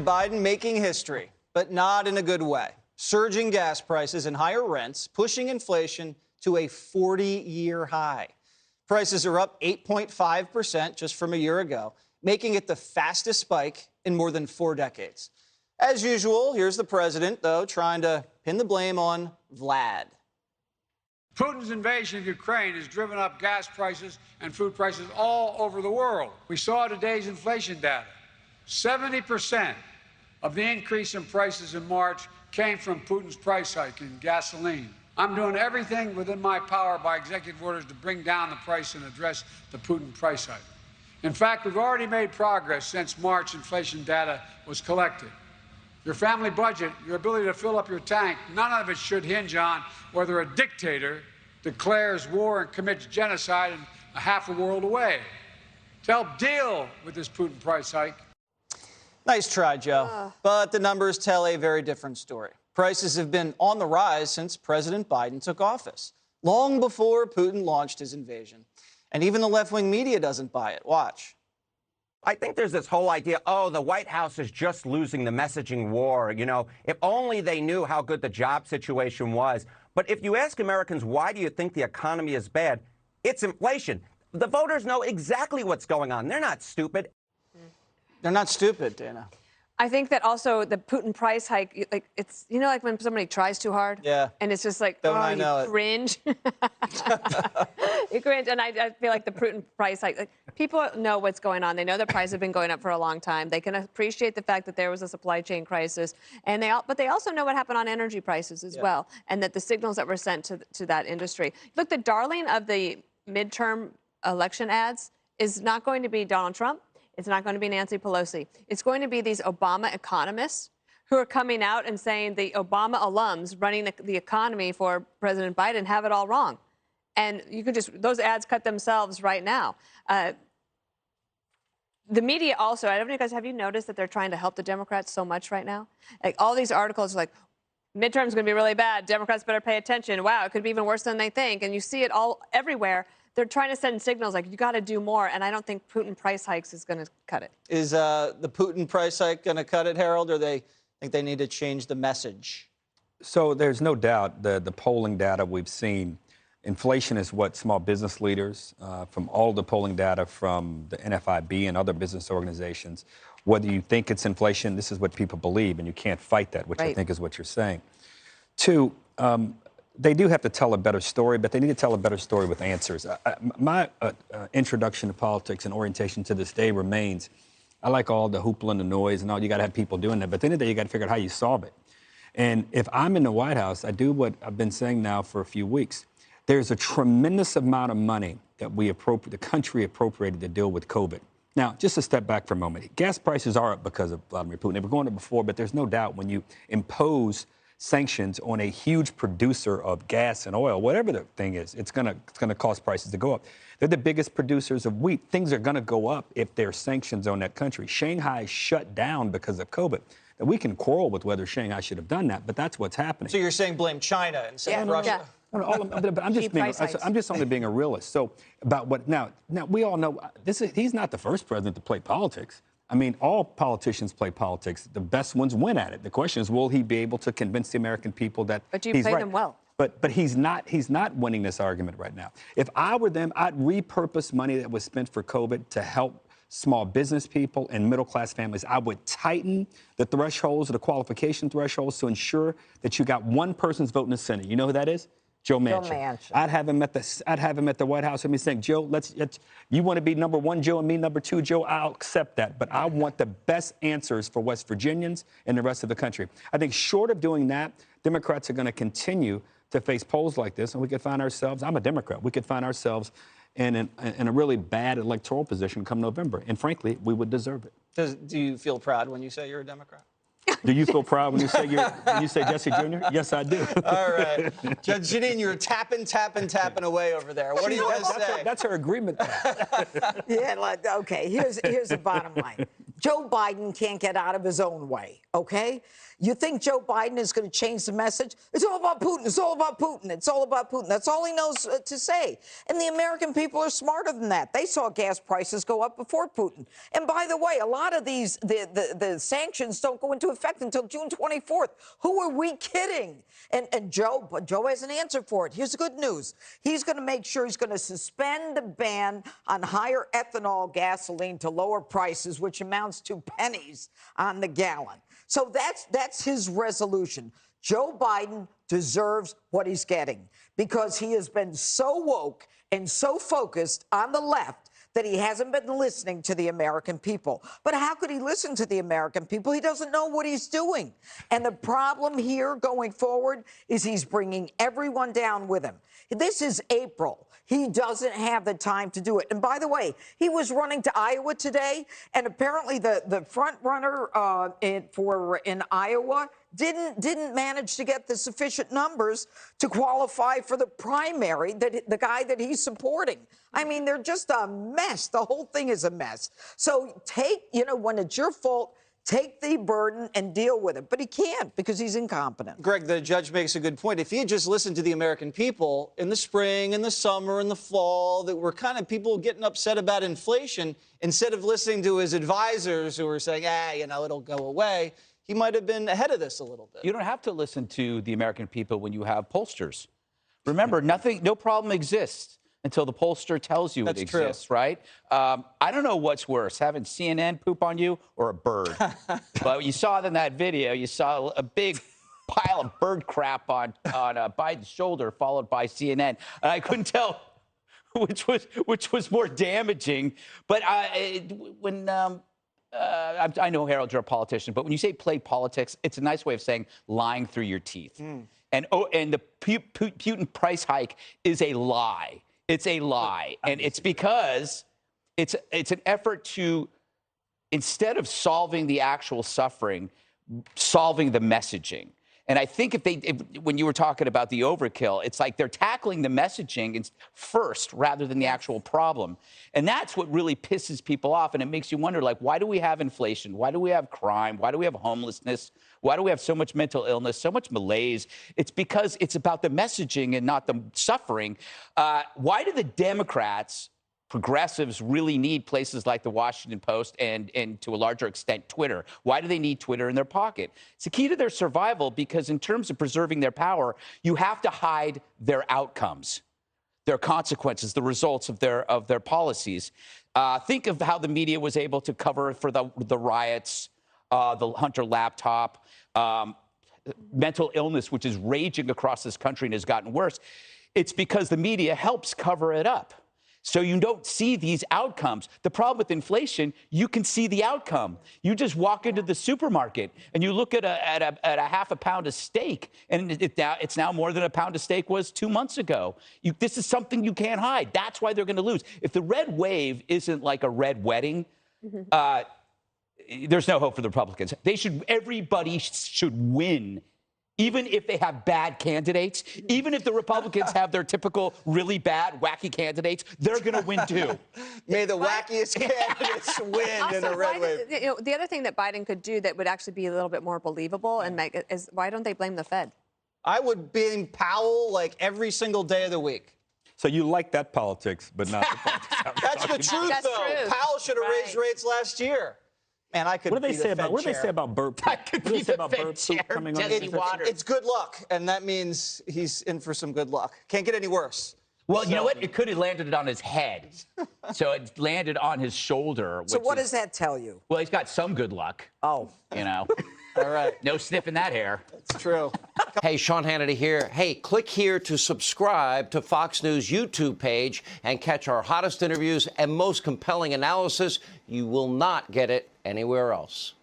Biden making history, but not in a good way. Surging gas prices and higher rents, pushing inflation to a 40-year high. Prices are up 8.5% just from a year ago, making it the fastest spike in more than 4 decades. As usual, here's the president, though, trying to pin the blame on Vlad. Putin's invasion of Ukraine has driven up gas prices and food prices all over the world. We saw today's inflation data. 70% of the increase in prices in March came from Putin's price hike in gasoline. I'm doing everything within my power by executive orders to bring down the price and address the Putin price hike. In fact, we've already made progress since March inflation data was collected. Your family budget, your ability to fill up your tank, none of it should hinge on whether a dictator declares war and commits genocide in a half a world away. To help deal with this Putin price hike. Nice try, Joe. But the numbers tell a very different story. Prices have been on the rise since President Biden took office, long before Putin launched his invasion. And even the left-wing media doesn't buy it. Watch. I think there's this whole idea, oh, the White House is just losing the messaging war. You know, if only they knew how good the job situation was. But if you ask Americans, why do you think the economy is bad? It's inflation. The voters know exactly what's going on. They're not stupid. They're not stupid, Dana. I think that also the Putin price hike, like it's, you know, like when somebody tries too hard. Yeah. And it's just like, Don't oh, I know you cringe. You cringe. And I feel like the Putin price hike, like people know what's going on. They know the prices have been going up for a long time. They can appreciate the fact that there was a supply chain crisis. And but they also know what happened on energy prices as well. And that the signals that were sent to that industry. Look, the darling of the midterm election ads is not going to be Donald Trump. It's not going to be Nancy Pelosi. It's going to be these Obama economists who are coming out and saying the Obama alums running the economy for President Biden have it all wrong. And you can just, those ads cut themselves right now. The media also, I don't know, guys, have you noticed that they're trying to help the Democrats so much right now? Like all these articles are like, midterm's going to be really bad. Democrats better pay attention. Wow, it could be even worse than they think. And you see it all everywhere. They're trying to send signals like, you got to do more. And I don't think Putin price hikes is going to cut it. Is the Putin price hike going to cut it, Harold, or they think they need to change the message? So there's no doubt the polling data we've seen, inflation is what small business leaders, from all the polling data from the NFIB and other business organizations, whether you think it's inflation, this is what people believe, and you can't fight that, which I think is what you're saying. Two, they do have to tell a better story, but they need to tell a better story with answers. My introduction to politics and orientation to this day remains, I like all the hoopla and the noise and all, you got to have people doing that, but at the end of the day, you got to figure out how you solve it. And if I'm in the White House, I do what I've been saying now for a few weeks. There's a tremendous amount of money that the country appropriated to deal with COVID. Now, just to step back for a moment, gas prices are up because of Vladimir Putin. They were going up before, but there's no doubt when you impose sanctions on a huge producer of gas and oil, whatever the thing is, it's gonna cause prices to go up. They're the biggest producers of wheat. Things are gonna go up if there's sanctions on that country. Shanghai shut down because of COVID. Now, we can quarrel with whether Shanghai should have done that, but that's what's happening. So you're saying blame China instead of Russia? No, I'm just only being a realist. So about what now we all know he's not the first president to play politics. I mean, all politicians play politics. The best ones win at it. The question is, will he be able to convince the American people that he's right? But you play them well. But he's not winning this argument right now. If I were them, I'd repurpose money that was spent for COVID to help small business people and middle-class families. I would tighten the thresholds, the qualification thresholds to ensure that you got one person's vote in the Senate. You know who that is? Joe Manchin. I'd have him at the White House and be saying, Joe, you want to be number one, Joe, and me number two, Joe, I'll accept that. But I want the best answers for West Virginians and the rest of the country. I think short of doing that, Democrats are going to continue to face polls like this, and we could find ourselves, I'm a Democrat, we could find ourselves in a really bad electoral position come November. And frankly, we would deserve it. Do you feel proud when you say you're a Democrat? Do you feel proud when you say Jesse Jr.? Yes, I do. All right. Judge Jeanine, you're tapping away over there. What do you want to say? That's her agreement. Yeah, okay, here's the bottom line. Joe Biden can't get out of his own way, okay? You think Joe Biden is going to change the message? It's all about Putin. It's all about Putin. It's all about Putin. That's all he knows to say. And the American people are smarter than that. They saw gas prices go up before Putin. And by the way, a lot of these, the sanctions don't go into effect until June 24th. Who are we kidding? And Joe has an answer for it. Here's the good news. He's going to make sure he's going to suspend the ban on higher ethanol gasoline to lower prices, which amounts to pennies on the gallon. So that's his resolution. Joe Biden deserves what he's getting because he has been so woke and so focused on the left that he hasn't been listening to the American people. But how could he listen to the American people? He doesn't know what he's doing. And the problem here going forward is he's bringing everyone down with him. This is April. He doesn't have the time to do it. And by the way, he was running to Iowa today, and apparently the front runner in Iowa didn't manage to get the sufficient numbers to qualify for the primary, the guy that he's supporting. I mean, they're just a mess. The whole thing is a mess. So when it's your fault, take the burden and deal with it. But he can't because he's incompetent. Greg, the judge makes a good point. If he had just listened to the American people in the spring, in the summer, in the fall, that were kind of people getting upset about inflation, instead of listening to his advisors who were saying, it'll go away, he might have been ahead of this a little bit. You don't have to listen to the American people when you have pollsters. Remember, no problem exists until the pollster tells you it exists, true. Right? I don't know what's worse, having CNN poop on you or a bird. But you saw in that video, you saw a big pile of bird crap on Biden's shoulder, followed by CNN. And I couldn't tell which was more damaging. But I know, Harold, you're a politician, but when you say play politics, it's a nice way of saying lying through your teeth. And the Putin price hike is a lie. It's a lie. And it's because it's an effort to, instead of solving the actual suffering, solving the messaging. And I think when you were talking about the overkill, it's like they're tackling the messaging first rather than the actual problem. And that's what really pisses people off. And it makes you wonder, like, why do we have inflation? Why do we have crime? Why do we have homelessness? Why do we have so much mental illness, so much malaise? It's because it's about the messaging and not the suffering. Why do the Democrats, progressives, really need places like the Washington Post and to a larger extent, Twitter? Why do they need Twitter in their pocket? It's the key to their survival because in terms of preserving their power, you have to hide their outcomes, their consequences, the results of their policies. Think of how the media was able to cover for the riots, the Hunter laptop, mental illness, which is raging across this country and has gotten worse. It's because the media helps cover it up. So you don't see these outcomes. The problem with inflation, you can see the outcome. You just walk into the supermarket and you look at a half a pound of steak, and it's now more than a pound of steak was 2 months ago. This is something you can't hide. That's why they're going to lose. If the red wave isn't like a red wedding, there's no hope for the Republicans. Everybody should win. Even if they have bad candidates, even if the Republicans have their typical really bad, wacky candidates, they're going to win too. May the wackiest candidates win in a red wave. The other thing that Biden could do that would actually be a little bit more believable and make it is, why don't they blame the Fed? I would blame Powell like every single day of the week. So you like that politics, but not the politics. That's the truth, though. Powell should have raised rates last year. Man, I could. What do they say about? What do they say about bird poop? I could be the Fed chair. Coming on it's good luck, and that means he's in for some good luck. Can't get any worse. Well, you know what? It could have landed on his head. So it landed on his shoulder. So what does that tell you? Well, he's got some good luck. Oh. You know. All right. No sniffing that hair. It's true. Hey, Sean Hannity here. Hey, click here to subscribe to Fox News YouTube page and catch our hottest interviews and most compelling analysis. You will not get it anywhere else.